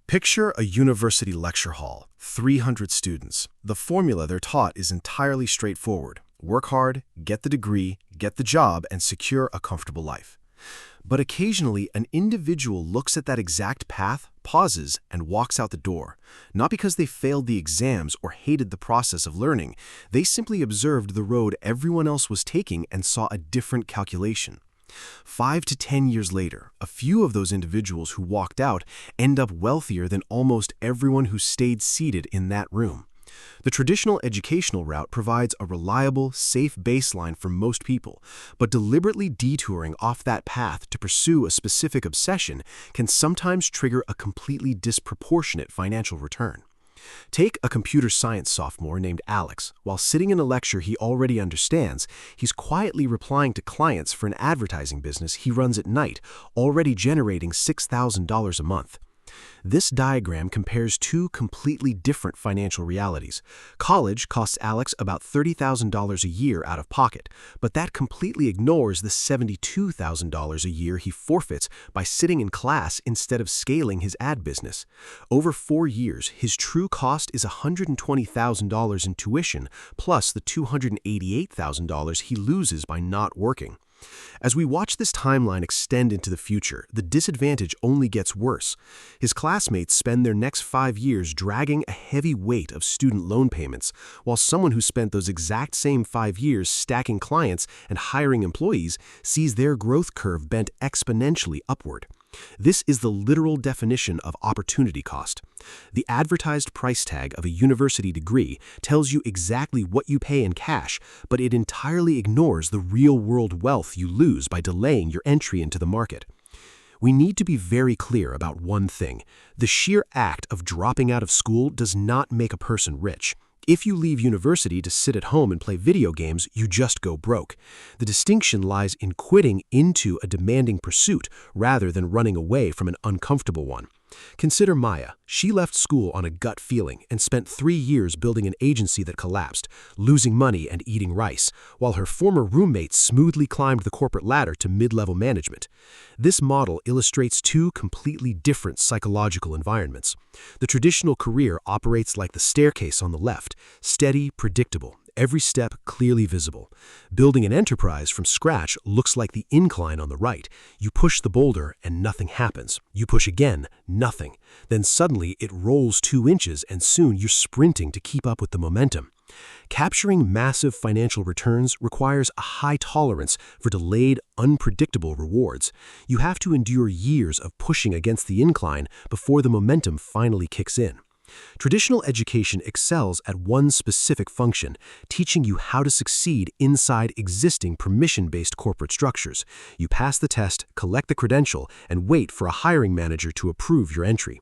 Picture a university lecture hall, 300 students. The formula they're taught is entirely straightforward. Work hard, get the degree, get the job, and secure a comfortable life. But occasionally, an individual looks at that exact path, pauses, and walks out the door. Not because they failed the exams or hated the process of learning. They simply observed the road everyone else was taking and saw a different calculation. 5 to 10 years later, a few of those individuals who walked out end up wealthier than almost everyone who stayed seated in that room. The traditional educational route provides a reliable, safe baseline for most people, but deliberately detouring off that path to pursue a specific obsession can sometimes trigger a completely disproportionate financial return. Take a computer science sophomore named Alex. While sitting in a lecture he already understands, he's quietly replying to clients for an advertising business he runs at night, already generating $6,000 a month. This diagram compares two completely different financial realities. College costs Alex about $30,000 a year out of pocket, but that completely ignores the $72,000 a year he forfeits by sitting in class instead of scaling his ad business. Over 4 years, his true cost is $120,000 in tuition, plus the $288,000 he loses by not working. As we watch this timeline extend into the future, the disadvantage only gets worse. His classmates spend their next 5 years dragging a heavy weight of student loan payments, while someone who spent those exact same 5 years stacking clients and hiring employees sees their growth curve bent exponentially upward. This is the literal definition of opportunity cost. The advertised price tag of a university degree tells you exactly what you pay in cash, but it entirely ignores the real-world wealth you lose by delaying your entry into the market. We need to be very clear about one thing. The sheer act of dropping out of school does not make a person rich. If you leave university to sit at home and play video games, you just go broke. The distinction lies in quitting into a demanding pursuit rather than running away from an uncomfortable one. Consider Maya. She left school on a gut feeling and spent 3 years building an agency that collapsed, losing money and eating rice, while her former roommate smoothly climbed the corporate ladder to mid-level management. This model illustrates two completely different psychological environments. The traditional career operates like the staircase on the left, steady, predictable, every step clearly visible. Building an enterprise from scratch looks like the incline on the right. You push the boulder and nothing happens. You push again, nothing. Then suddenly it rolls 2 inches and soon you're sprinting to keep up with the momentum. Capturing massive financial returns requires a high tolerance for delayed, unpredictable rewards. You have to endure years of pushing against the incline before the momentum finally kicks in. Traditional education excels at one specific function, teaching you how to succeed inside existing permission-based corporate structures. You pass the test, collect the credential, and wait for a hiring manager to approve your entry.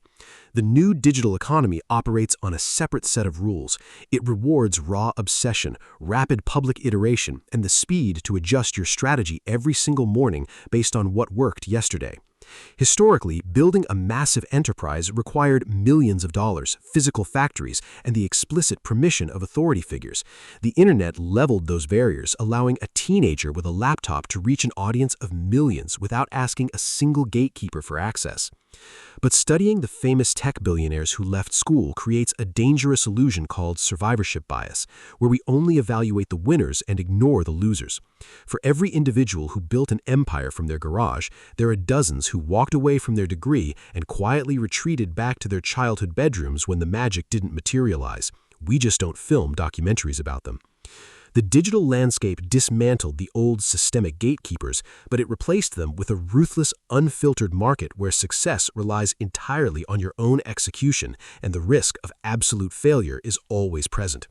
The new digital economy operates on a separate set of rules. It rewards raw obsession, rapid public iteration, and the speed to adjust your strategy every single morning based on what worked yesterday. Historically, building a massive enterprise required millions of dollars, physical factories, and the explicit permission of authority figures. The internet leveled those barriers, allowing a teenager with a laptop to reach an audience of millions without asking a single gatekeeper for access. But studying the famous tech billionaires who left school creates a dangerous illusion called survivorship bias, where we only evaluate the winners and ignore the losers. For every individual who built an empire from their garage, there are dozens who walked away from their degree and quietly retreated back to their childhood bedrooms when the magic didn't materialize. We just don't film documentaries about them. The digital landscape dismantled the old systemic gatekeepers, but it replaced them with a ruthless, unfiltered market where success relies entirely on your own execution and the risk of absolute failure is always present.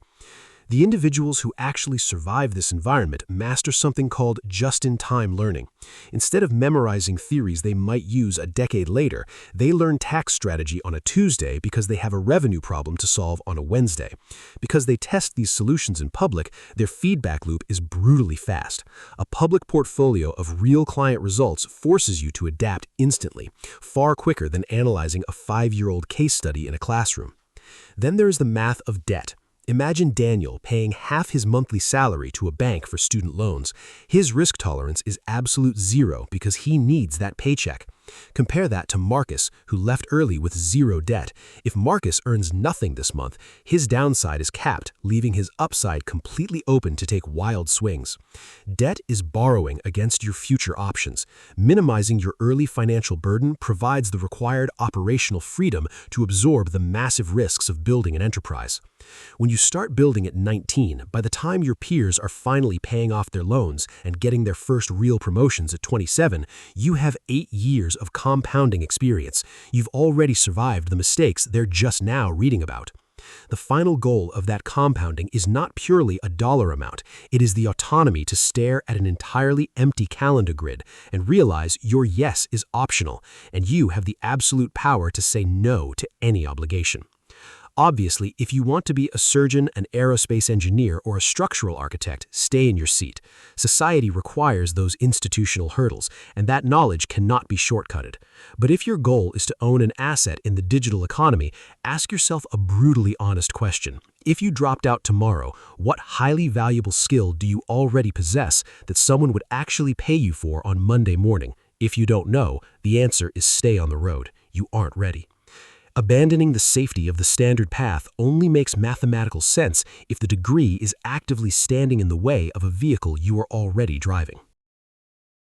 The individuals who actually survive this environment master something called just-in-time learning. Instead of memorizing theories they might use a decade later, they learn tax strategy on a Tuesday because they have a revenue problem to solve on a Wednesday. Because they test these solutions in public, their feedback loop is brutally fast. A public portfolio of real client results forces you to adapt instantly, far quicker than analyzing a 5-year-old case study in a classroom. Then there is the math of debt. Imagine Daniel paying half his monthly salary to a bank for student loans. His risk tolerance is absolute zero because he needs that paycheck. Compare that to Marcus, who left early with zero debt. If Marcus earns nothing this month, his downside is capped, leaving his upside completely open to take wild swings. Debt is borrowing against your future options. Minimizing your early financial burden provides the required operational freedom to absorb the massive risks of building an enterprise. When you start building at 19, by the time your peers are finally paying off their loans and getting their first real promotions at 27, you have 8 years of compounding experience. You've already survived the mistakes they're just now reading about. The final goal of that compounding is not purely a dollar amount. It is the autonomy to stare at an entirely empty calendar grid and realize your yes is optional, and you have the absolute power to say no to any obligation. Obviously, if you want to be a surgeon, an aerospace engineer, or a structural architect, stay in your seat. Society requires those institutional hurdles, and that knowledge cannot be shortcutted. But if your goal is to own an asset in the digital economy, ask yourself a brutally honest question. If you dropped out tomorrow, what highly valuable skill do you already possess that someone would actually pay you for on Monday morning? If you don't know, the answer is stay on the road. You aren't ready. Abandoning the safety of the standard path only makes mathematical sense if the degree is actively standing in the way of a vehicle you are already driving.